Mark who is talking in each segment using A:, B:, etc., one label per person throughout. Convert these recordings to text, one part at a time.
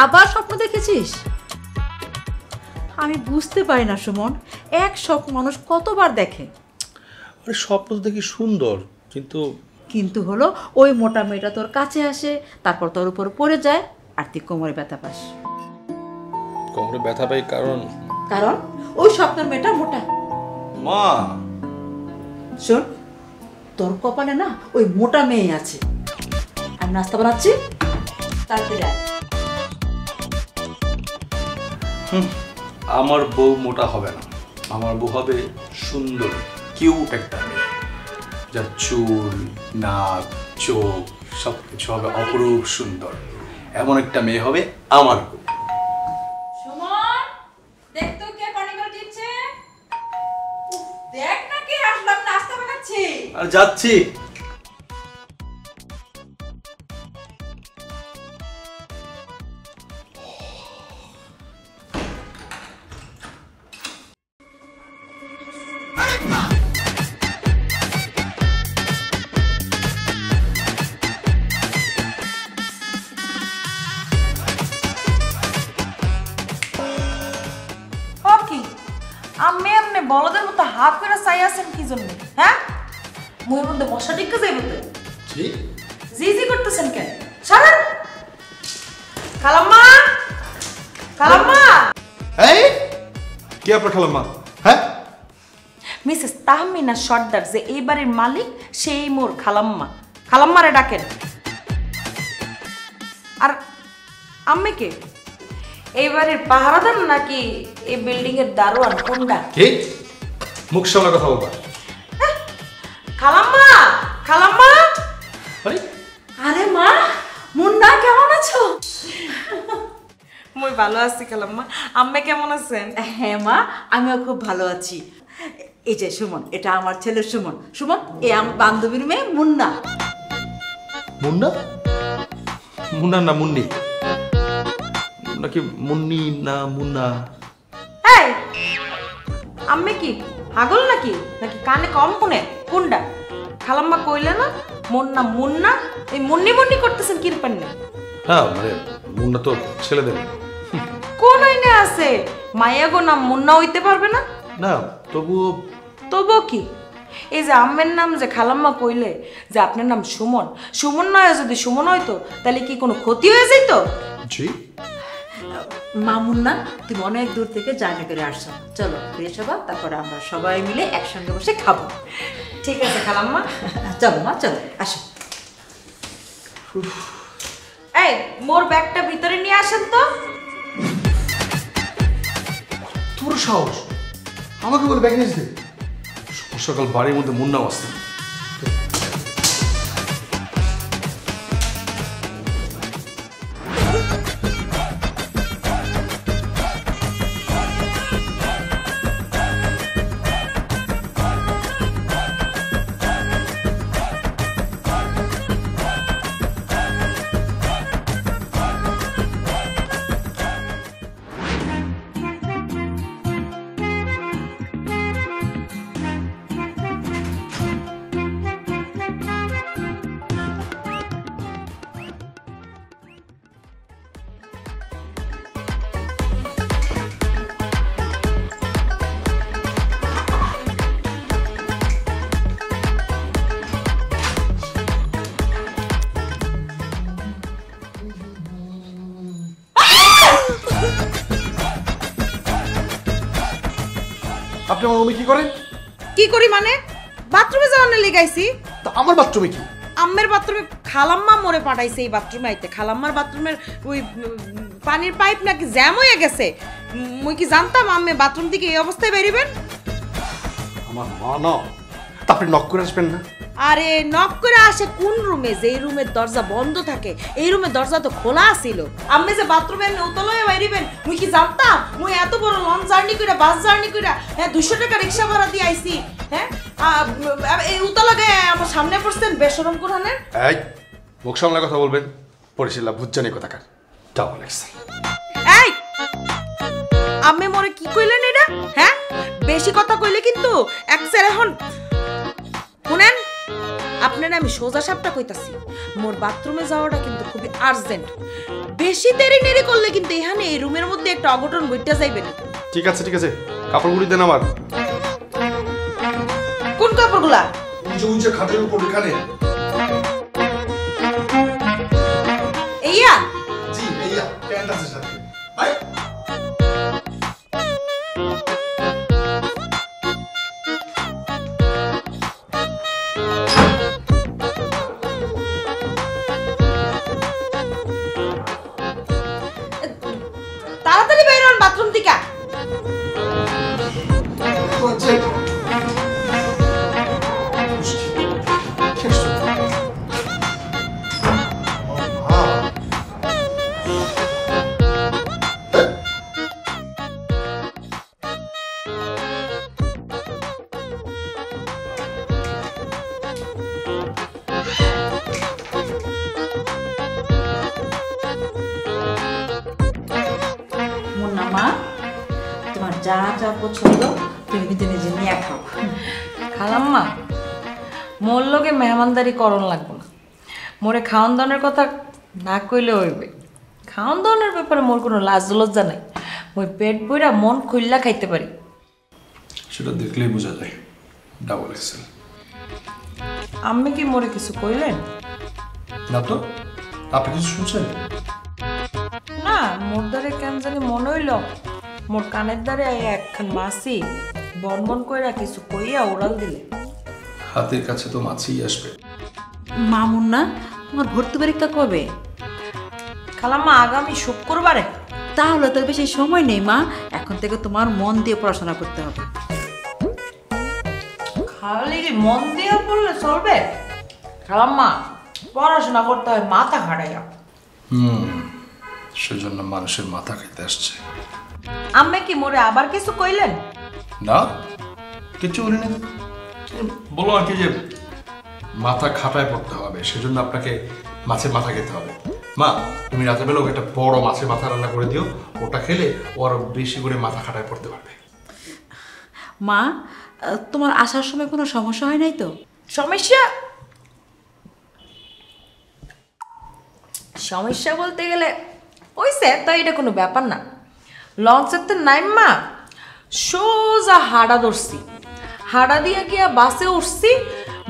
A: আবার স্বপ্ন দেখেছিস? আমি বুঝতে পারি না সুমন, এক স্বপ্ন মানুষ কতবার দেখে।
B: আরে স্বপ্ন তো দেখি সুন্দর, কিন্তু
A: হলো ওই মোটা মেয়েটা তোর কাছে আসে, তারপর তোর উপর পড়ে যায়, আর তুই কোমরে ব্যথা পাস।
B: কোমরে ব্যথা পাই কারণ
A: ওই স্বপ্নের মেয়েটা মোটা।
B: মা
A: শোন, তোর কপালে না ওই মোটা মেয়ে আছে। আমি নাস্তা বানাচ্ছি, তাড়াতাড়ি আয়।
B: আমার বউ মোটা হবে না, আমার বউ হবে সুন্দর কিউট একটা মেয়ে, যার চুল, নাক, চোখ সবকিছু হবে অপরূপ সুন্দর। এমন একটা মেয়ে হবে আমার বউ।
A: সুমন, দেখ তো কে পানি করে দিচ্ছে। দেখ না কে আসলাম, নাস্তা বানাচ্ছি।
B: আর যাচ্ছি।
C: বলদের মতো হাত করে চাই আছেন কি জন্য? হ্যাঁ, মুয়ের মধ্যে মশা টিকা যাইবে তো।
B: জি
C: জি জি করতেছেন কেন? সারান খালাম্মা, খালাম্মা।
B: এই কি আপনার খালাম্মা? হ্যাঁ,
C: মিসেস তাহমিনা সর্দার যে এই বাড়ির মালিক, সেই মোর খালাম্মা। খালাম্মারে ডাকেন। আর আম্মে কে? এই বাড়ির পাহারাদার নাকি এই বিল্ডিং এর দারোয়ান? কোনটা?
B: কি মুখ সামনে কথা বলবা?
C: খালাম্মা, খালাম্মা।
A: আরে মা, মুন্না কেমন আছো?
C: মই ভালো আছি খালাম্মা, আম্মে কেমন আছেন?
A: হ্যাঁ মা, আমিও খুব ভালো আছি। এই যে সুমন, এটা আমার ছেলে সুমন। সুমন, এ আমার বান্ধবীর মেয়ে মুন্না।
B: মুন্না? মুন্না না মুন্নি? নাকি মুন্নি না মুন্না?
C: এই আম্মে কি পাগল নাকি? নাকি কানে কম শুনে? কোনটা? খালাম্মা কইলে না মুন্না মুন্না, এই মুন্নি মুন্নি করতেছেন কি রূপেন না?
B: হ্যাঁ মানে মুন্না তো ছেলেদের।
C: কোন আইনে আছে মায়া গো নাম মুন্না হইতে পারবে না?
B: না তবুও
C: কি? এই যে আম্মের নাম যে খালাম্মা কইলে যে আপনার নাম সুমন, সুমন নয় যদি সুমন হইতো তাহলে কি কোনো ক্ষতি হয়ে যেত?
B: জি
A: মা মুন্না, তুমি অনেক দূর থেকে জার্নি করে আসছো, চলো ফ্রেশ হবা, তারপরে আমরা সবাই মিলে একসঙ্গে বসে খাবো।
C: ঠিক আছে খালাম্মা,
A: চলো মা, চলো আসো।
C: এই মোর ব্যাগটা ভিতরে নিয়ে আসেন তো।
B: তোর সাহস আমাকে বলে ব্যাগ নিয়ে আসতে? সকাল বাড়ির মধ্যে মুন্নাও আসতে। আপনি আমার রুমে কি করেন?
C: কি করি মানে? বাথরুমে যাওয়ার লেগাইছি।
B: তা আমার বাথরুমে কি?
C: আম্মের বাথরুমে খালাম্মা মোরে পাঠাইছে এই বাথরুমে আইতে। খালাম্মার বাথরুমের ওই পানির পাইপ নাকি জ্যাম হয়ে গেছে। মুই কি জানতাম আম্মে বাথরুম থেকে এই অবস্থায় বেরিবেন?
B: আমার মা না, আপনি নক করে আসবেন না?
C: আরে নক করে আসে কোন রুমে? যে রুমের দরজা বন্ধ থাকে, এই রুমের দরজা তো খোলা ছিল। আম্মে যে বাথরুমে উতলায় বেরিবেন মুই কি জানতাম? মুই এত বড় লং জার্নি কইরা, বাস জার্নি কইরা, হ্যাঁ 200 টাকা রিকশা ভাড়া দিয়ে আইছি। হ্যাঁ এই উতলা গায়ে আমার সামনে পড়ছেন বেশরম কোরআনের।
B: এই মুখ সামনে কথা বলবেন, পরিশিলা ভুজ্জানি কথাকার। Double excel.
C: এই আম্মে মোরে কি কইলেন এটা? হ্যাঁ বেশি কথা কইলে কিন্তু এক্সেল। এখন শুনেন, আপনারা আমি সোজা সাপটা কইতাছি, মোর বাথরুমে যাওয়াটা কিন্তু খুবই আর্জেন্ট। বেশি দেরি নেরি করলে কিন্তু এখানে এই রুমের মধ্যে একটা অঘটন ঘটতে যাইবে না।
D: ঠিক আছে কাপড়গুলি দেন আমার।
C: কোন কাপড়গুলা?
D: উঁচু খাটের উপর এখানে।
C: এইয়া
D: জি এইয়া প্যান্ট আছে সাথে। আয়
C: তাড়াতাড়ি বের হন বাথরুম থেকে।
A: মুন্না মা, তোমার যা যা পছন্দ তুমি কিন্তু নিজে নিয়ে খাও।
C: খালাম্মা, মোর লগে মেহমানদারি করণ লাগবে না। মোরে খাওয়ান দাওয়ানের কথা না কইলে হইবে। খাওয়ান দাওয়ানের ব্যাপারে মোর কোনো লাজ লজ্জা নাই। মই পেট বইরা মন খুললা খাইতে পারি।
B: সেটা দেখলেই বোঝা যায় ডাবল এক্সেল।
C: আমি কি মোরে কিছু কইলেন?
B: না তো, আপনি কিছু শুনছেন?
C: না, মোর দ্বারে কেন জানি মনে হইল মোর কানের দ্বারে একখান মাসি বন বন কইরা কিছু কইয়া ওড়াল দিলে।
B: হাতের কাছে তো মাছিই আসবে।
A: মা মুন্না, তোমার ভর্তি পরীক্ষা কবে?
C: খালাম্মা, আগামী শুক্রবারে।
A: তাহলে তো বেশি সময় নেই মা, এখন থেকে তোমার মন দিয়ে পড়াশোনা করতে হবে।
C: খালি মন দিয়ে পড়লে চলবে? খালাম্মা, পড়াশোনা করতে হয় মাথা খাটাইয়া।
B: সেজন্য মানুষের মাথা খাইতে আসছে।
C: আম্মে কি মোরে আবার কিছু কইলেন?
B: না, কিছু বলিনি। বলো আর কি যে মাথা খাটায় পড়তে হবে, সেজন্য আপনাকে মাছের মাথা খেতে হবে। মা, তুমি রাতের বেলা ওকে একটা বড় মাছের মাথা রান্না করে দিও, ওটা খেলে ও আরো বেশি করে মাথা খাটায় পড়তে পারবে।
A: মা, তোমার আসার সময় কোনো সমস্যা হয় নাই তো?
C: সমস্যা বলতে গেলে ওইসে তো, এটা কোনো ব্যাপার না। লঞ্চের তো নাইম্মা সোজা হাড়া ধরছি, হাড়া দিয়া গিয়া বাসে উঠছি,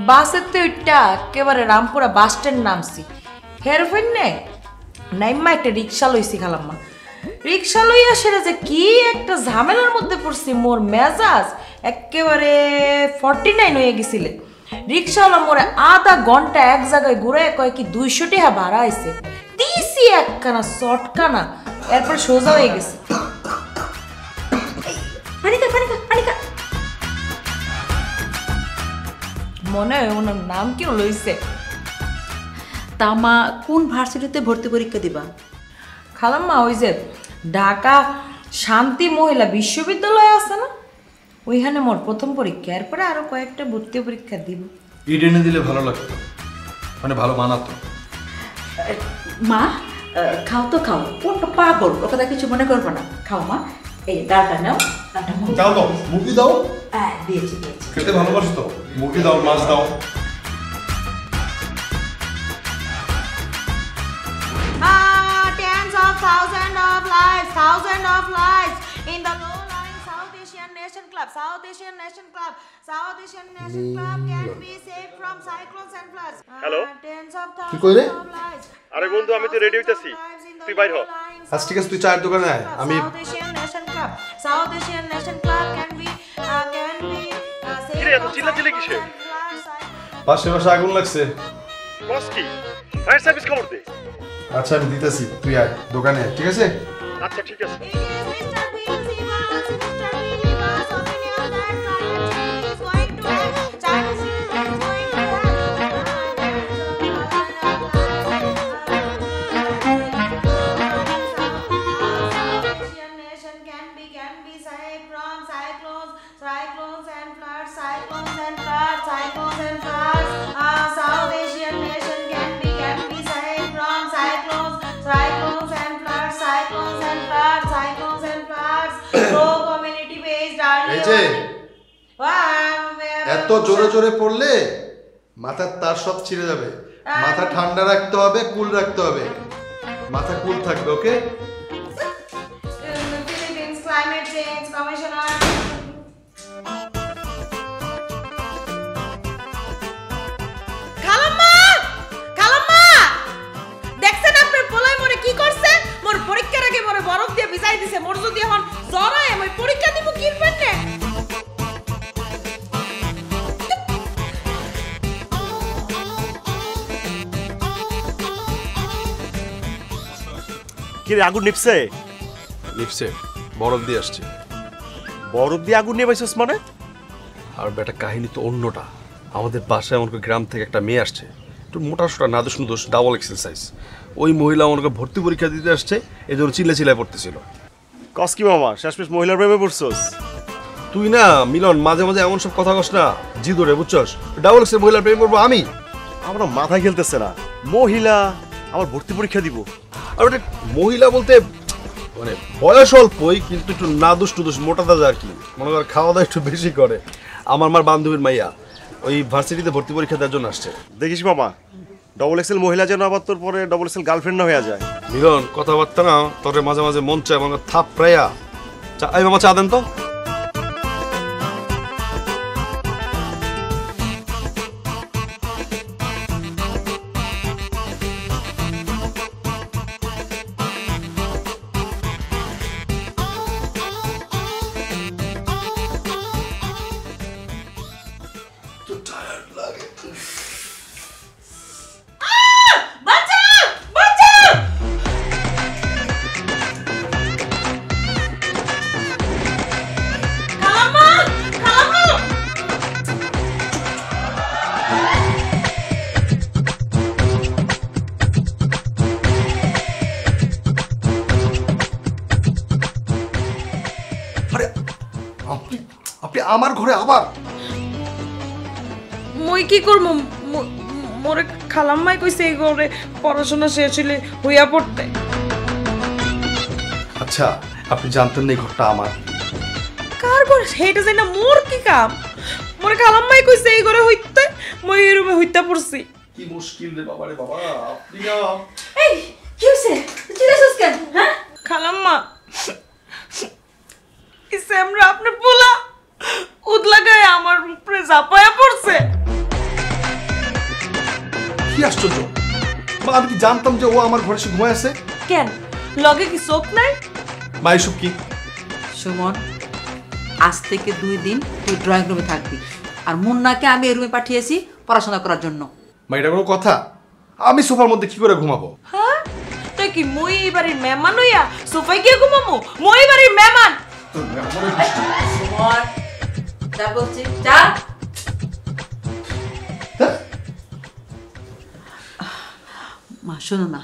C: বাসের তো ওইটা একেবারে রামপুরা বাস স্ট্যান্ড নামছি। হেরফেন নে নাইম্মা একটা রিক্সা লইছি। খালাম্মা, রিক্সা লইয়া সেটা যে কি একটা ঝামেলার মধ্যে পড়ছি, মোর মেজাজ একেবারে 49 হয়ে গেছিলে। রিক্সাওয়ালা মোরে আধা ঘন্টা এক জায়গায় ঘুরে কয় কি 200 টাকা ভাড়া আইছে, দিছি একখানা শর্টখানা, এরপর সোজা হয়ে গেছে। মনে হয় ওনার নাম কি লইছে।
A: তা মা, কোন ভার্সিটিতে ভর্তি পরীক্ষা দিবা?
C: খালাম্মা, ওই যে ঢাকা শান্তি মহিলা বিশ্ববিদ্যালয় আছে না, ওইখানে মোর প্রথম পরীক্ষা, এরপরে আরো কয়েকটা ভর্তি পরীক্ষা দিব।
B: ইডেনে দিলে ভালো লাগতো, মানে ভালো মানাতো।
A: মা, খাও তো খাও, কোনটা পাগল, ও কথা কিছু মনে করবো না। খাও মা, এই ডালটা নাও, ডালটা
D: দাও দাও, মুরগি দাও।
A: দিয়েছি।
D: খেতে ভালোবাসো তো, মুরগি দাও, মাছ দাও।
C: Tens of thousands of lives in the low-lying South Asian Nation Club. South Asian Nation Club can be saved from cyclones and floods.
E: Hello?
C: Tens of
D: কি কইরে?
C: thousands of lives.
E: আরে বন্ধু, আমি তো রেডি হইতাছি, তুই বাইর হ।
D: আচ্ছা ঠিক আছে, তুই চায়ের দোকানে আয়, আমি
C: South Asian Nation Club can be saved
E: কিরে, এত
C: from
E: চিল্লাচিল্লি
C: cyclones
E: কিসের?
C: and floods.
D: পাশে আগুন লাগছে।
E: বস কি? ফায়ার সার্ভিস খবর দে।
D: আচ্ছা আমি দিতেছি, তুই আয় দোকানে আয়, ঠিক আছে?
E: আচ্ছা ঠিক আছে।
C: It is Mr. Beelzebub's opinion that climate change is going to happen. Climate change is going to Asian nation can be saved from cyclones and floods. South Asian nation can be saved from cyclones and floods. Pro community based
D: এই যে
C: Wow,
D: এত জোরে জোরে পড়লে মাথার তার সব ছিঁড়ে যাবে। মাথা ঠান্ডা রাখতে হবে, কুল রাখতে হবে। মাথা কুল থাকবে, ওকে?
C: Philippines Climate Change Commissioner. খালাম্মা! খালাম্মা! দেখছেন আপনার পোলায় মোরে কি করছে? মোর পরীক্ষার আগে মোরে বরফ দিয়ে ভিজাই দিছে। মোর যদি এখন জ্বর হয় আমি পরীক্ষা দিব কিনবেন না?
F: কি রে, আগুন নিপছে?
D: লিপসে বরফ দিয়ে আসছে।
F: বরফ দিয়ে আগুন নিয়ে পাইছিস মানে?
D: আর বেটা কাহিনী তো অন্যটা। আমাদের বাসায় আমাকে গ্রাম থেকে একটা মেয়ে আসছে, একটু মোটা সোটা নাদোষ নুদোষ, ডাবল এক্সারসাইজ। ওই মহিলা আমাকে ভর্তি পরীক্ষা দিতে আসছে, এই জন্য চিল্লায় পড়তেছিল।
F: কস কি মামা, শেষমেশ মহিলার প্রেমে পড়ছস?
D: তুই না মিলন মাঝে মাঝে এমন সব কথা কস না, জি ধরে বুঝছস? ডাবল এক্সের মহিলার প্রেম করবো আমি?
F: আমার মাথায় খেলতেছে না। মহিলা আমার ভর্তি পরীক্ষা দিব?
D: আর ওটা মহিলা বলতে মানে বয়স অল্পই, কিন্তু একটু নাদোষ টুদোষ, মোটা তাজা আর কি। মনে কর খাওয়া দাওয়া একটু বেশি করে। আমার বান্ধবীর মাইয়া ওই ভার্সিটিতে ভর্তি পরীক্ষা দেওয়ার জন্য আসছে।
F: দেখিস মামা, ডবল এক্সেল মহিলা যেন আবার তোর পরে ডবল এক্সেল গার্লফ্রেন্ড না হয়ে যায়।
D: মিলন কথাবার্তা না তোরে মাঝে মাঝে মন চায় মানে থাপ প্রায়া। এই মামা চা দেন তো। আরে আপনি আপনি আমার ঘরে আবার?
C: মই কি করব? মোরে খালাম্মাই কইছে এই ঘরে পড়াশোনা শেষ হইলে হইয়া পড়তে।
D: আচ্ছা আপনি জানতেন না এই ঘরটা আমার?
C: কার ঘর সেইটা জানি না, মোর কি কাম? মোরে খালাম্মাই কইছে এই ঘরে হইতে, মই এই রুমে হইতা পড়ছি।
D: কি মুশকিল রে বাবা রে বাবা। আপনি না
A: এই কি হইছে? চিল্লাছিস কেন? হ্যাঁ?
C: খালাম্মা ইসে আমরা আপনার পোলা উদলা গায়ে আমার উপরে ঝাপায়া পড়ছে।
D: কি আশ্চর্য! মা আমি কি জানতাম যে ও আমার ঘরে এসে ঘুমায় আছে?
C: কেন লগে কি চোখ নাই?
D: মা এসব কি?
A: সুমন, আজ থেকে 2 দিন তুই ড্রয়িং রুমে থাকবি, আর মুন্নাকে আমি এই রুমে পাঠিয়েছি পড়াশোনা করার জন্য।
D: মা এটা কোনো কথা? আমি সোফার মধ্যে কি করে ঘুমাবো?
C: হ্যাঁ তুই কি মই এই বাড়ির মেহমান হইয়া সোফায় গিয়ে ঘুমামো? মই এই বাড়ির মেহমান।
A: সুমন, যা বলছি যা। মা শোনো না,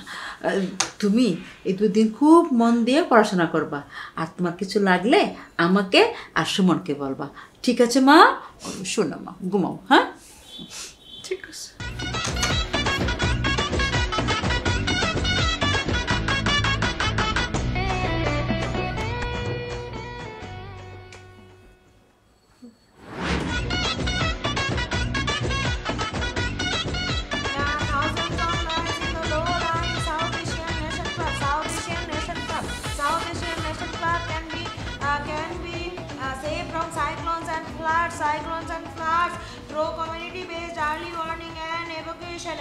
A: তুমি এই 2 দিন খুব মন দিয়ে পড়াশোনা করবা, আর তোমার কিছু লাগলে আমাকে আর সুমনকে বলবা, ঠিক আছে মা? শোনো মা, ঘুমাও। হ্যাঁ
C: ঠিক আছে। Cyclones and floods through community-based early warning and evacuation.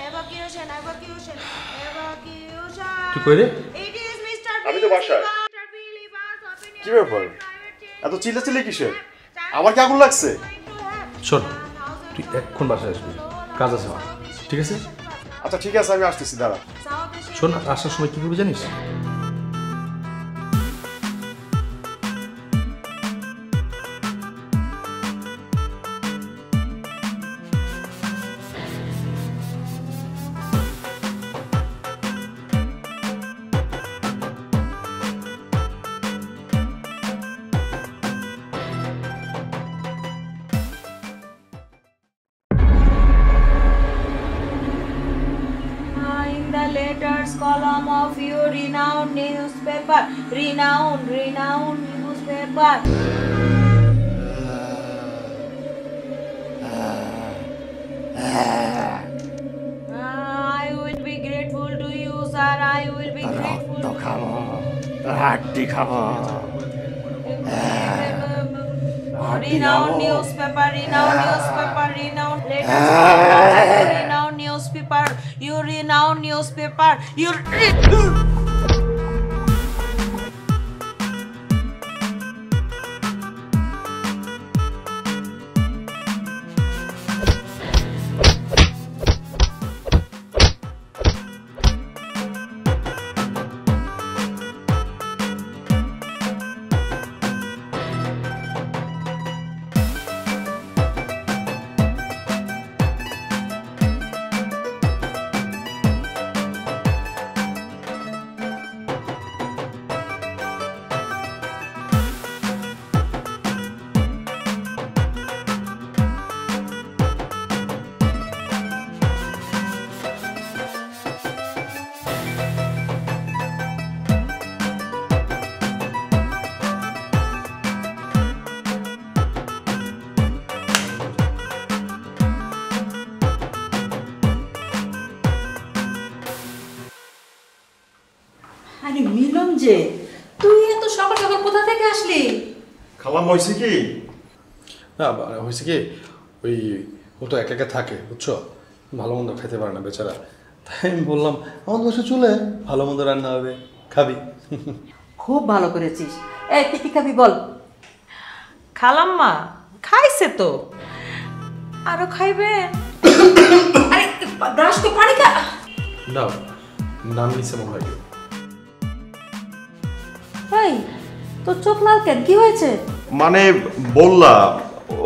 D: কি কইরে?
C: It is Mr.
E: আমি তো বাসায়।
F: কি ব্যাপার, এত চিল্লাচিল্লি কিসের? আমার কি আগুন লাগছে?
D: শোন, তুই এখন বাসায় আসবি, কাজ আছে আমার, ঠিক আছে?
F: আচ্ছা ঠিক আছে, আমি আসতেছি, দাঁড়া।
D: শোন, আসার সময় কি করবি জানিস?
C: In the letters column of your renowned newspaper, renowned newspaper.
F: হাড্ডি খাবো।
C: Renowned newspaper, renowned newspaper, renowned latest renowned newspaper, you renowned newspaper, you
A: আরে মিলন যে তুই এত সকাল সকাল কোথা থেকে আসলি?
F: খালাম হয়েছে কি?
B: না হয়েছে কি, ওই ও তো একা একা থাকে বুঝছো, ভালো মন্দ খেতে পারে না বেচারা, তাই আমি বললাম আমাদের বাসায় চলে ভালো মন্দ রান্না হবে, খাবি।
A: খুব ভালো করেছিস। এই তুই কি খাবি বল?
C: খালাম্মা খাইছে তো, আরো খাইবে?
A: আরে গ্লাস তো পানি খা।
B: না নাম নিচ্ছে মনে হয় কেউ।
A: এই তোর চোখ লাল কেন, কি হয়েছে?
F: মানে বললাম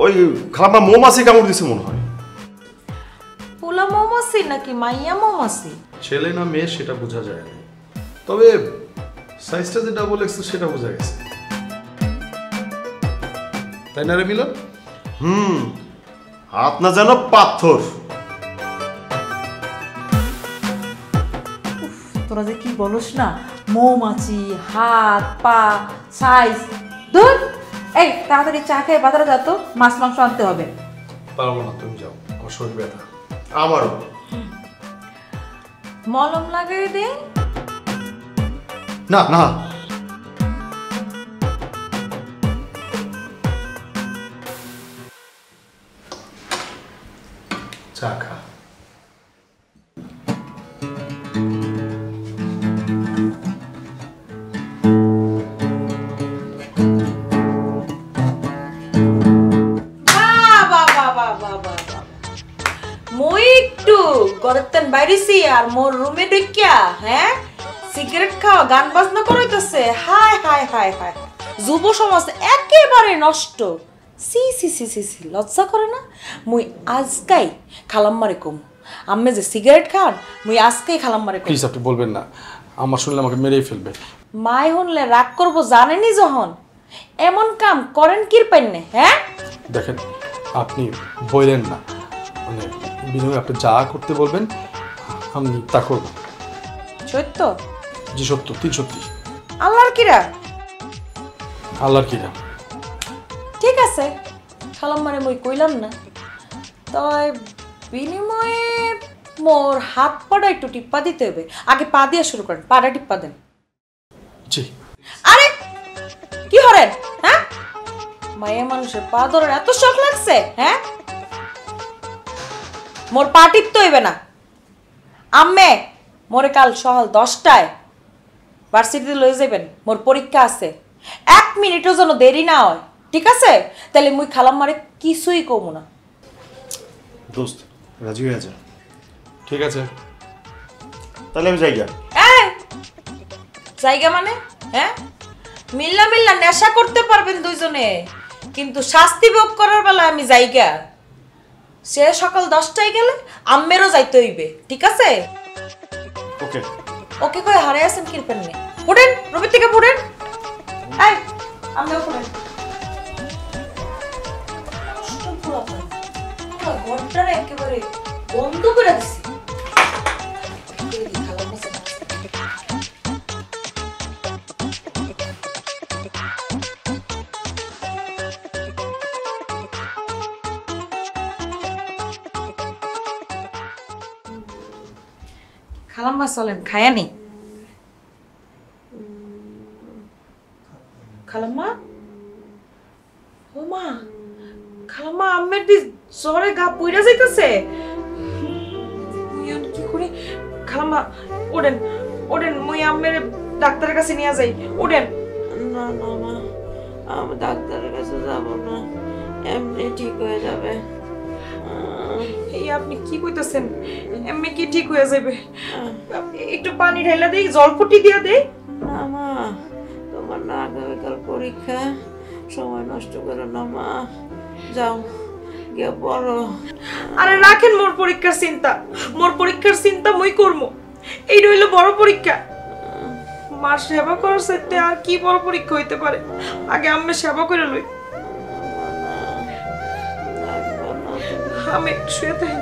F: ওই খালাম্মা মৌমাছি কামড় দিছে মনে হয়।
C: পোলা মৌমাছি নাকি মাইয়া মৌমাছি?
B: ছেলে না মেয়ে সেটা বোঝা যায় না, তবে সাইজটা যে ডাবল এক্সেল সেটা বোঝা গেছে, তাই না রে মিলন?
F: হাত না যেন পাথর।
A: তোরা যে কি বলস না, মৌমাছি, হাত পা সাইজ। ধুর, এই তাড়াতাড়ি চা খেয়ে বাজারে যা তো, মাছ মাংস আনতে হবে।
B: পারবো না, তুমি যাও, আমার শরীর ব্যথা।
F: আমারও।
C: মলম লাগাই দে।
F: না না
B: চা খা।
C: মই একটু গরতেন বাইরেছি আর মোর রুমে ঢুকিয়া হ্যাঁ সিগারেট খাওয়া গান বাজনা করাইতেছে। হায় হায় হায় হায়, যুব সমাজ একেবারে নষ্ট। সি সি সি সি সি, লজ্জা করে না? মুই আজকাই খালাম্মারে কম, আম্মে যে সিগারেট খান মুই আজকাই খালাম্মারে কম।
B: প্লিজ আপনি বলবেন না, আমার শুনলে আমাকে মেরেই ফেলবে।
C: মাই হনলে রাগ করবো জানেনি যখন, এমন কাম করেন কির পাইনে? হ্যাঁ
B: দেখেন আপনি বললেন না, মানে বিনিময়ে আপনি যা করতে বলবেন আমি তা করব।
C: সত্য?
B: জি সত্য, 3 সত্যি।
C: আল্লাহর কিরা?
B: আল্লাহর কিরা।
C: ঠিক আছে, খালাম্মারে মই কইলাম না, তয় বিনিময়ে মোর হাত পাটা একটু টিপ্পা দিতে হবে। আগে পা দিয়ে শুরু করেন, পাটা টিপ্পা দেন।
B: জি।
C: আরে কি হরেন? হ্যাঁ মায়ের মানুষের পা ধরার এত শখ লাগছে? হ্যাঁ মোর পা টিপতে হইবে না। আম্মে মোরে কাল সকাল 10টায় ভার্সিটিতে লয়ে যাবেন, মোর পরীক্ষা আছে। 1 মিনিটও যেন দেরি না হয়, ঠিক আছে? তাহলে মুই খালাম্মারে কিছুই কমু না।
F: দোস্ত রাজি হয়ে যা।
B: ঠিক আছে
F: তাহলে আমি যাই গা।
C: এই জায়গা মানে? হ্যাঁ মিল্লা মিল্লা নেশা করতে পারবেন দুইজনে, কিন্তু শাস্তি ভোগ করার বেলা আমি জায়গা। সে সকাল 10টায় গেলে আম্মেরও যাইতে হইবে, ঠিক আছে?
F: ওকে
C: ওকে কই হারাই আছেন কিরপেন নে? ফুটেন রুমের থেকে ফুটেন। এই আম্মেও ফুটেন। ঘরটারে একেবারে বন্ধ করে দিছি। খালাম্মা চলেন খায়ানি। খালাম্মা ও মা খালাম্মা আম্মের দি জ্বরে গা পুইরা যাইতেছে কি করে খালাম্মা ওড়েন ওড়েন মুই আম্মের ডাক্তারের কাছে নিয়ে যাই ওড়েন
G: না না মা আমি ডাক্তারের কাছে যাব না এমনি ঠিক হয়ে যাবে
C: এই আপনি কি কইতাছেন এমনি কি ঠিক হয়ে যাবে একটু পানি ঢাইলা দেই জলপটি দিয়া দেই
G: না মা তোমার না আগামীকাল পরীক্ষা সময় নষ্ট করো না মা যাও গিয়ে পড়ো
C: আরে রাখেন মোর পরীক্ষার চিন্তা মই করবো এইটা হইলো বড় পরীক্ষা মার সেবা করার সাথে আর কি বড় পরীক্ষা হইতে পারে আগে আম্মে সেবা করে লই আমি একটু শুয়ে থাকি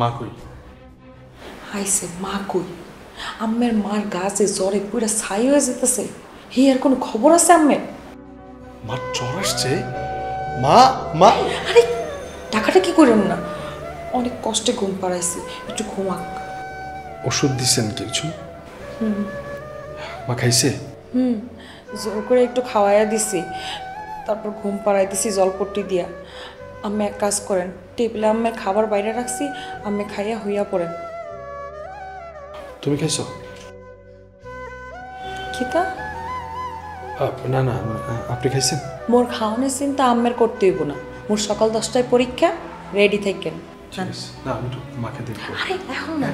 B: মা কই
C: আইসে মা কই আম্মের মার গাছে জ্বরে পুরা ছাই হয়ে যেতেছে হি আর কোনো খবর আছে আম্মের
B: মা জ্বর আসছে মা মা
C: আরে টাকাটা কি করেন না অনেক কষ্টে ঘুম পাড়াইছি একটু ঘুমাক
B: ওষুধ দিছেন কিছু মা খাইছে
C: জোর করে একটু খাওয়াইয়া দিছি তারপর ঘুম পাড়াই দিছি জলপট্টি দিয়া আম্মে এক কাজ করেন টেবিলে আম্মে খাবার বাইরে রাখছি আম্মে খাইয়া হইয়া পড়েন
B: তুমি খাইছো
C: খিতা
B: না না আপনি খাইছেন
C: মোর খাওয়ানোর চিন্তা আম্মের করতে হইব না মোর সকাল 10টায় পরীক্ষা রেডি থাকেন
B: না আমি তো মাকে দেখবো
C: আরে এখন না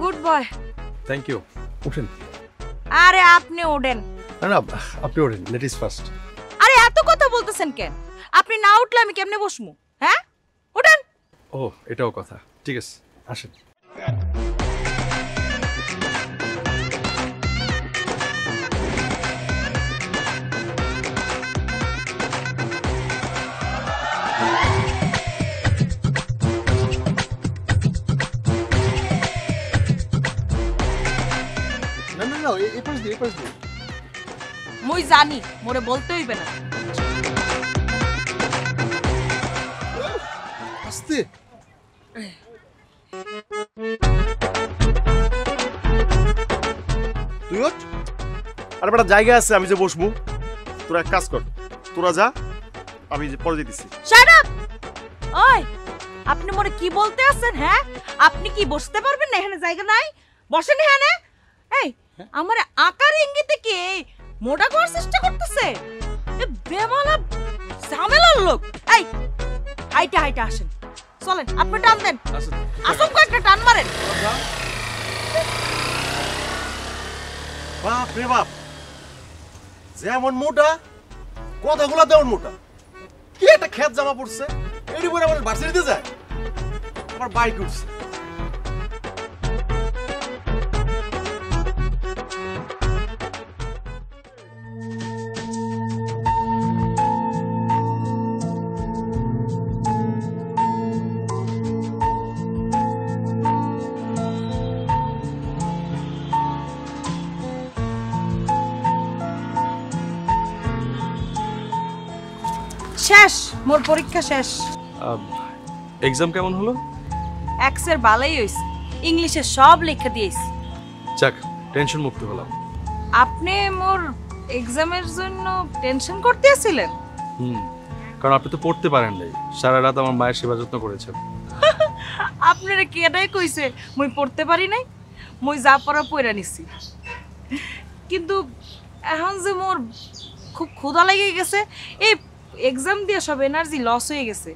C: গুড বয়
D: থ্যাংক ইউ উঠেন
C: আরে আপনি ওঠেন
D: না না আপনি ওঠেন লেডিস ফার্স্ট
C: আরে এত কথা বলতেছেন কেন আপনি না উঠলে আমি কেমনে বসমু হ্যাঁ ওঠেন
D: ও এটাও কথা ঠিক আছে আসেন
C: মুই জানি মোরে বলতে হইবে না।
D: আস্তে তুই ওঠ।
F: আর একটা জায়গা আছে আমি যে বসবো, তোরা এক কাজ কর, তোরা যা, আমি যে পরে যেতেছি।
C: Shut up! ওই আপনি মোরে কি বলতে আছেন? হ্যাঁ, আপনি কি বসতে পারবেন না? এখানে জায়গা নাই, বসেন এখানে। এই আমার আকার ইঙ্গিতে কি মোটা করার চেষ্টা করতেছে? এ বেমালা ঝামেলার লোক। এই হাইটা হাইটা আসেন, চলেন, আপনি টান দেন। আসুন কয়েকটা টান মারেন।
F: বাপ রে বাপ, যেমন মোটা কথাগুলা তেমন মোটা। কি একটা খেত জামা পড়ছে, এটি পরে আমার ভার্সিটিতে যায়, আমার বাইক উঠছে।
C: শেষ, মোর পরীক্ষা শেষ।
B: এক্সাম কেমন হলো?
C: এক্সের ভালোই হইছে, ইংলিশে সব লেখা দিয়েছি।
B: যাক, টেনশন মুক্ত হলাম।
C: আপনি মোর এক্সামের জন্য টেনশন করতে আছিলেন?
B: কারণ আপনি তো পড়তে পারেন নাই, সারা রাত আমার মায়ের সেবা যত্ন করেছেন।
C: আপনারা কেডাই কইছে মুই পড়তে পারি নাই? মুই যা পড়া পড়া নিছি, কিন্তু এখন যে মোর খুব ক্ষুধা লেগে গেছে, এই এক্সাম দিয়ে সব এনার্জি লস হয়ে গেছে।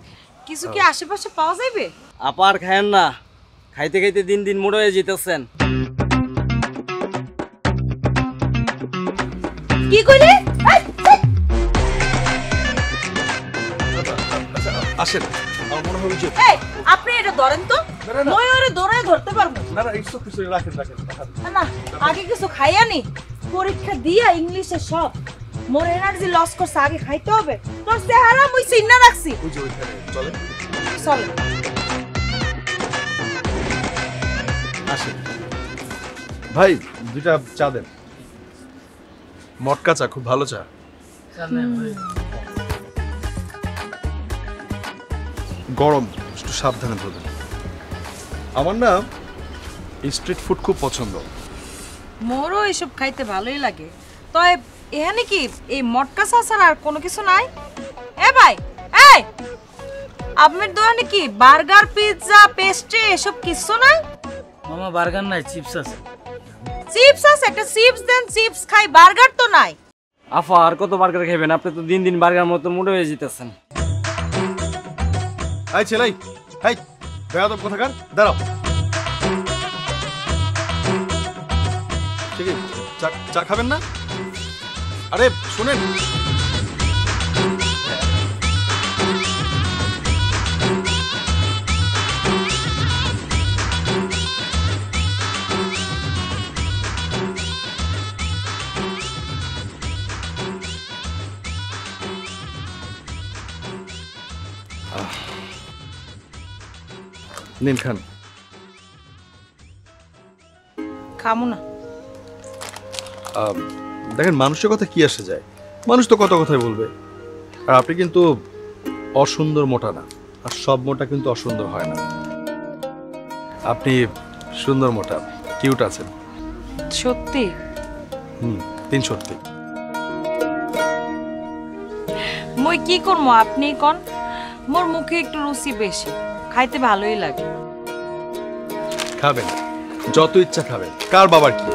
C: কিছু কি আশেপাশে পাওয়া যাবে?
H: আপার খায়েন না, খাইতে খাইতে দিন দিন মোড় হয়ে যেতেছেন।
C: কি কইলে?
B: আসেন, আমার মনে হয় যে
C: এই আপনি এটা ধরেন তো, মই ওরে দৌড়ায় ধরতে পারবো
B: না না, একটু কিছু রাখেন রাখেন।
C: না। আগে কিছু খাইয়া নি, পরীক্ষা দিয়া ইংলিশে সব মোর এনার্জি লস করছে, আগে খাইতে হবে। তোর চেহারা মুই চিন্না রাখছি।
B: ওই যে ওইখানে চলে
C: চল
B: আসেন।
D: ভাই দুইটা চা দেন।
B: মটকা চা, খুব ভালো চা।
D: গরম, একটু সাবধানে ধরবেন। আমার না
B: স্ট্রিট ফুড খুব পছন্দ।
C: মোরও এসব খাইতে ভালোই লাগে। তবে এখানে কি এই মটকা চা ছাড়া আর কোনো কিছু নাই? এ ভাই, এই আপনার দোকানে কি বার্গার, পিৎজা, পেস্ট্রি এসব কিছু নাই?
H: মামা বার্গার নাই, চিপস আছে।
C: চিপস আছে? একটা চিপস দেন, চিপস খাই, বার্গার তো নাই।
H: আফা আর কত বার্গার খাইবেন? আপনি তো দিন দিন বার্গার মতো মোড় হয়ে যেতেছেন।
D: এই ছেলাই, এই বেয়াদব কোথাকার, দাঁড়াও। ঠিক আছে, চা খাবেন না? আরে শুনেন,
B: নিন খান।
C: খামু না।
B: দেখেন, মানুষের কথা কি আসে যায়, মানুষ তো কত কথাই বলবে। আর আপনি কিন্তু অসুন্দর মোটা না, আর সব মোটা কিন্তু অসুন্দর হয় না। আপনি সুন্দর মোটা, কিউট আছেন।
C: সত্যি?
B: 3 সত্যি।
C: মই কি করবো আপনি কোন? মোর মুখে একটু রুচি বেশি, খাইতে ভালোই লাগে।
B: খাবেন, যত ইচ্ছা খাবেন, কার বাবার কি।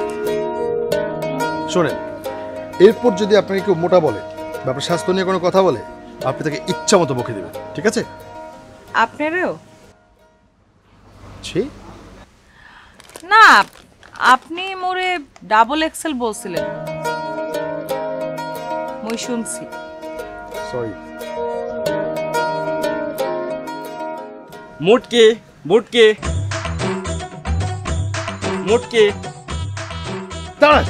D: শোনেন, এরপর যদি আপনাকে কেউ মোটা বলে বা আপনার স্বাস্থ্য নিয়ে কোনো কথা বলে, আপনি তাকে ইচ্ছা মতো বকে দেবেন, ঠিক আছে?
C: আপনারও?
D: ছি,
C: না, আপনি মোরে ডাবল এক্সেল বলছিলেন, মই শুনছি।
D: সরি।
H: মুটকি মুটকি মুটকি
D: দাঁড়ান।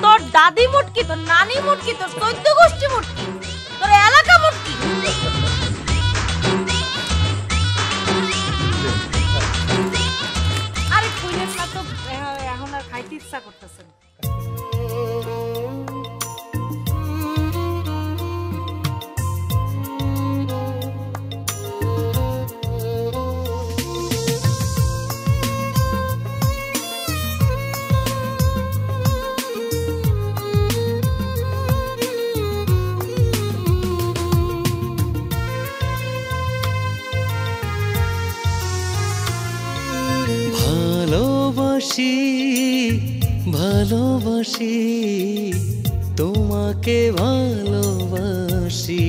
C: তোর দাদি মুটকি, তোর নানি মুটকি, তোর চৈদ্য গোষ্ঠী মুটকি, তোর এলাকা মুটকি। আরে কইলেন না তো, এখন আর খাইতে ইচ্ছা করতেছে না।
I: ভালোবাসি তোমাকে ভালোবাসি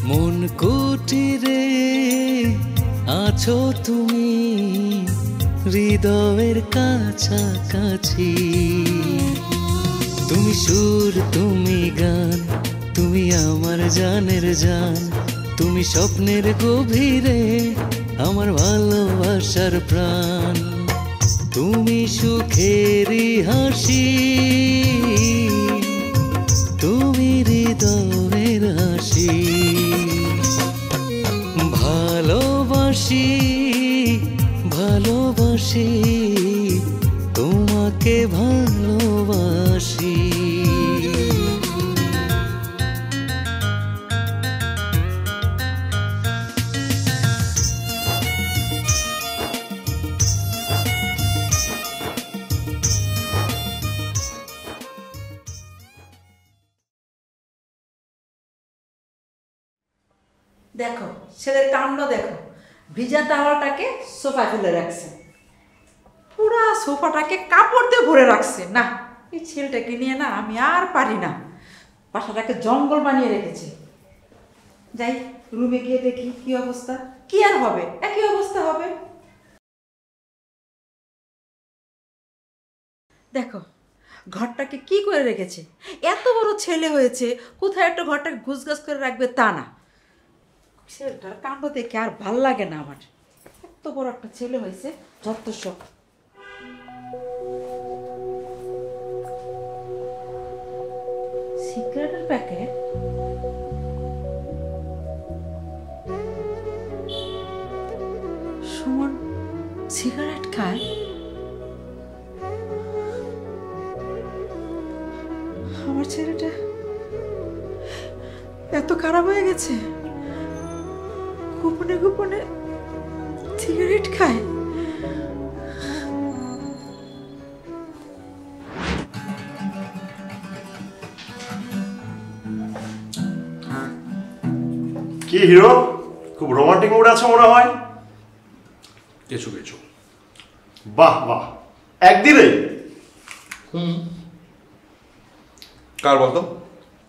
I: মন কুটিরে আছো তুমি হৃদয়ের কাছাকাছি তুমি সুর তুমি গান তুমি আমার জানের জান তুমি স্বপ্নের গভীরে আমার ভালোবাসার প্রাণ তুমি সুখেরই হাসি তুমি হৃদয়ের হাসি ভালোবাসি ভালোবাসি তোমাকে ভালোবাসি
A: দেখো ছেলের কাণ্ড দেখো, ভিজা টাওয়ালটাকে সোফায় ফেলে রাখছে, পুরা সোফাটাকে কাপড় দিয়ে ভরে রাখছে। না, এই ছেলেটাকে নিয়ে না আমি আর পারি না, বাসাটাকে জঙ্গল বানিয়ে রেখেছে। যাই রুমে গিয়ে দেখি কি অবস্থা। কি আর হবে, একই অবস্থা হবে। দেখো ঘরটাকে কি করে রেখেছে, এত বড় ছেলে হয়েছে, কোথায় একটা ঘরটাকে গুছগাছ করে রাখবে তা না। ছেলেটার কাণ্ড দেখে আর ভাল লাগে না আমার, এত বড় একটা ছেলে হয়েছে, যত সব। সিগারেটের প্যাকেট, সুমন সিগারেট খায়। আমার ছেলেটা এত খারাপ হয়ে গেছে, গোপনে গোপনে সিগারেট খায়।
E: কি হিরো, খুব রোমান্টিক মুড আছে মনে হয়।
B: কিছু কিছু।
E: বাহ বাহ, একদিনে?
B: কার বলতো?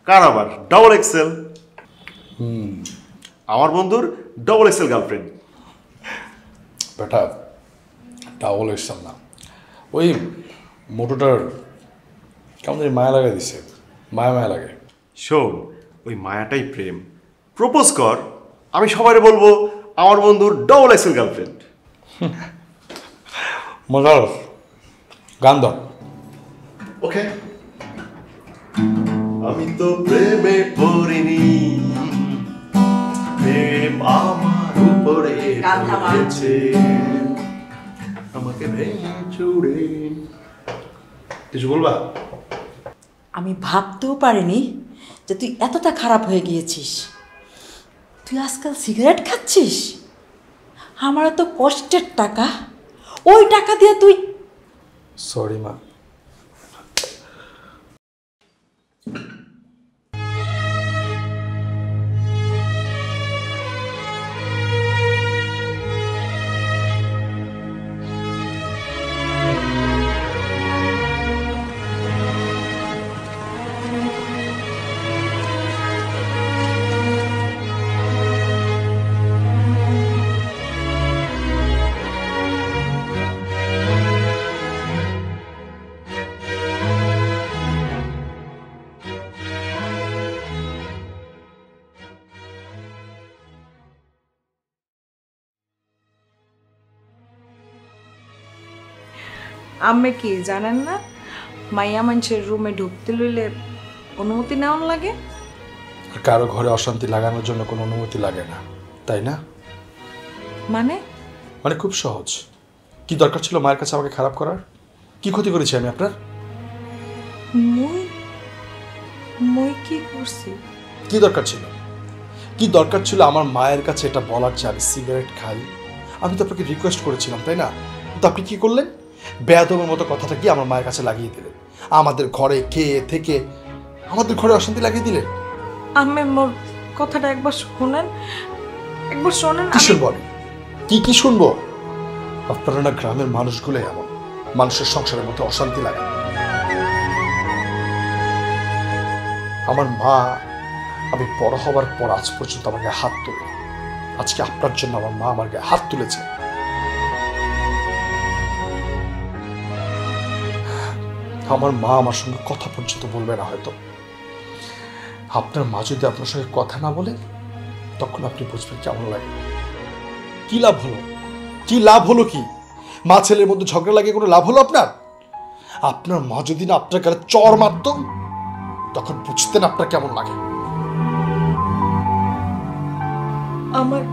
E: কার আবার? Double XL. আমার বন্ধুর ডবল এক্সেল গার্লফ্রেন্ড।
B: বেটা ডাবল এক্সেল না, ওই মোটোটার কেমন মায়া লাগাই দিছে, মায়া মায়া লাগে।
E: শোন, ওই মায়াটাই প্রেম। প্রপোজ কর, আমি সবাই বলবো আমার বন্ধুর ডবল এক্সেল গার্লফ্রেন্ড।
B: মজার গান ধর।
E: ওকে। আমি তো প্রেমে পড়িনি, প্রেম আমার উপরে পড়েছে, আমাকে ভেঙে চুড়ে।
B: কিছু বলবা?
A: আমি ভাবতেও পারিনি যে তুই এতটা খারাপ হয়ে গিয়েছিস। তুই আজকাল সিগারেট খাচ্ছিস, আমার তো কষ্টের টাকা, ওই টাকা দিয়ে তুই।
B: সরি মা।
C: আম্মে কি জানেন না, মাইয়া মানুষের রুমে ঢুকতে লইলে অনুমতি নেওয়ান লাগে।
B: আর কারো ঘরে অশান্তি লাগানোর জন্য কোনো অনুমতি লাগে না, তাই না?
C: মানে
B: মানে খুব সহজ। কি দরকার ছিল মায়ের কাছে আমাকে খারাপ করার? কি ক্ষতি করেছি আমি আপনার?
C: মই কি করছি?
B: কি দরকার ছিল? কি দরকার ছিল আমার মায়ের কাছে এটা বলার যে আমি সিগারেট খাই? আমি তো আপনাকে রিকোয়েস্ট করেছিলাম, তাই না? তো আপনি কি করলেন? বেয়াদবের মতো কথাটা কি আমার মায়ের কাছে লাগিয়ে দিলেন। আমাদের ঘরে খেয়ে থেকে আমাদের ঘরে অশান্তি লাগিয়ে দিলেন।
C: আম্মে মোর কথাটা একবার শুনেন, একবার শোনেন।
B: কি শুনবো আমি? কি শুনবো? আপনারা না গ্রামের মানুষগুলো এমন, মানুষের সংসারের মধ্যে অশান্তি লাগে। আমার মা আমি বড় হবার পর আজ পর্যন্ত আমার গায়ে হাত তুলে, আজকে আপনার জন্য আমার মা আমার গায়ে হাত তুলেছে। আমার মা আমার সঙ্গে কথা পর্যন্ত বলবে না হয়তো। আপনার মা যদি আপনার সঙ্গে কথা না বলে তখন আপনি বুঝবেন কেমন লাগে। কি লাভ হলো? কি লাভ হলো? কি মা ছেলের মধ্যে ঝগড়া লাগে কোনো লাভ হলো আপনার? আপনার মা যদি না আপনার গালে চর মারত তখন বুঝতেন আপনার কেমন লাগে।
C: আমার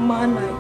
C: মা নাই।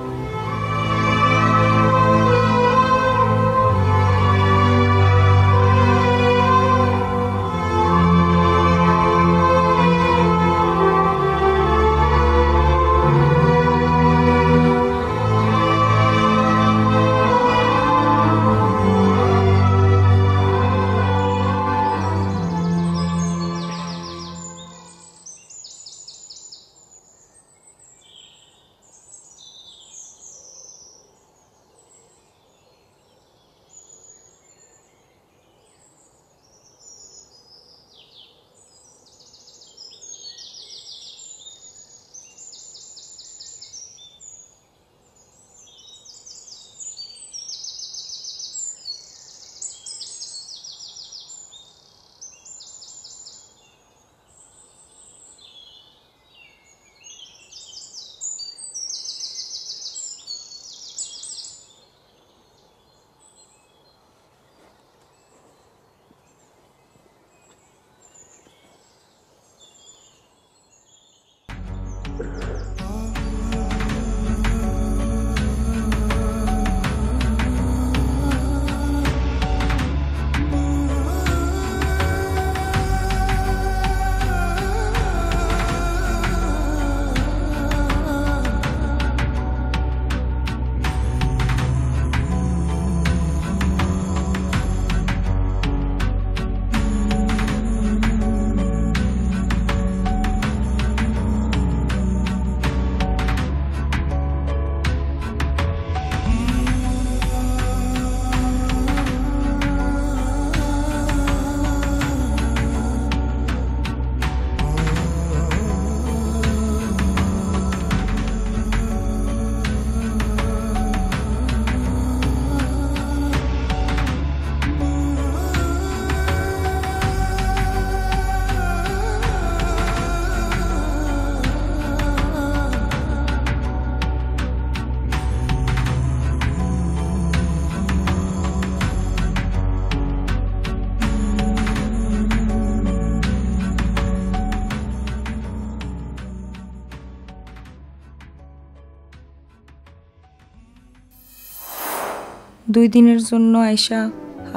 C: দুই দিনের জন্য আয়শা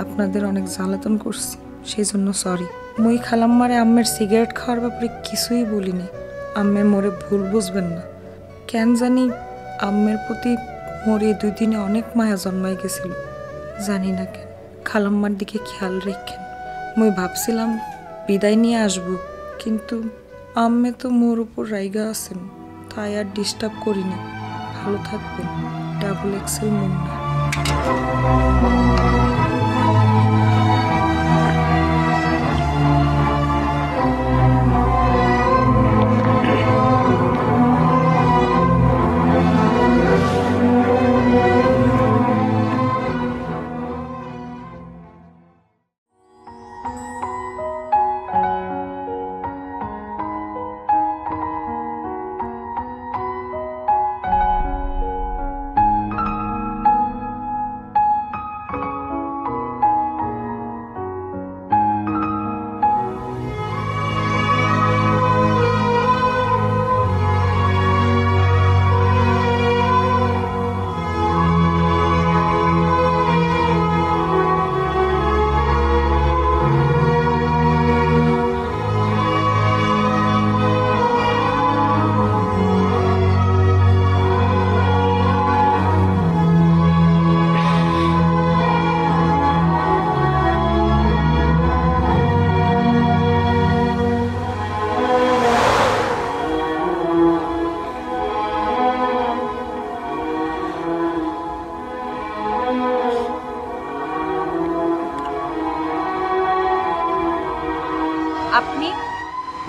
C: আপনাদের অনেক জ্বালাতন করছি, সেই জন্য সরি। মুই খালাম্মারে আম্মের সিগারেট খাওয়ার ব্যাপারে কিছুই বলিনি। আম্মে মোরে ভুল বুঝবেন না। কেন জানি আম্মের প্রতি মোর এই 2 দিনে অনেক মায়া জন্মাই গেছিল। জানি না কেন। খালাম্মার দিকে খেয়াল রেখেন। মুই ভাবছিলাম বিদায় নিয়ে আসব, কিন্তু আম্মে তো মোর উপর রাইগা আছেন, তাই আর ডিস্টার্ব করিনি। ভালো থাকবেন। Double XL Munna.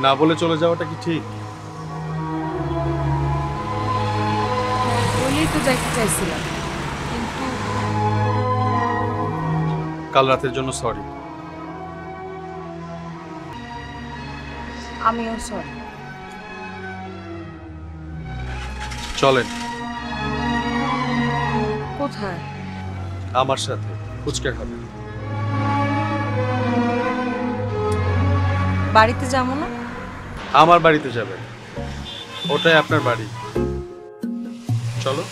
D: না বলে চলে যাওয়াটা কি ঠিক?
C: বলেই তো যাইতে চাইছিলাম, কিন্তু
D: কাল রাতের জন্য সরি।
C: আমিও সরি।
D: চলেন
C: কোথায়?
D: আমার সাথে ফুচকা খাবেন।
C: বাড়িতে যাবো না?
D: আমার বাড়িতে যাবেন, ওটাই আপনার বাড়ি। চলো।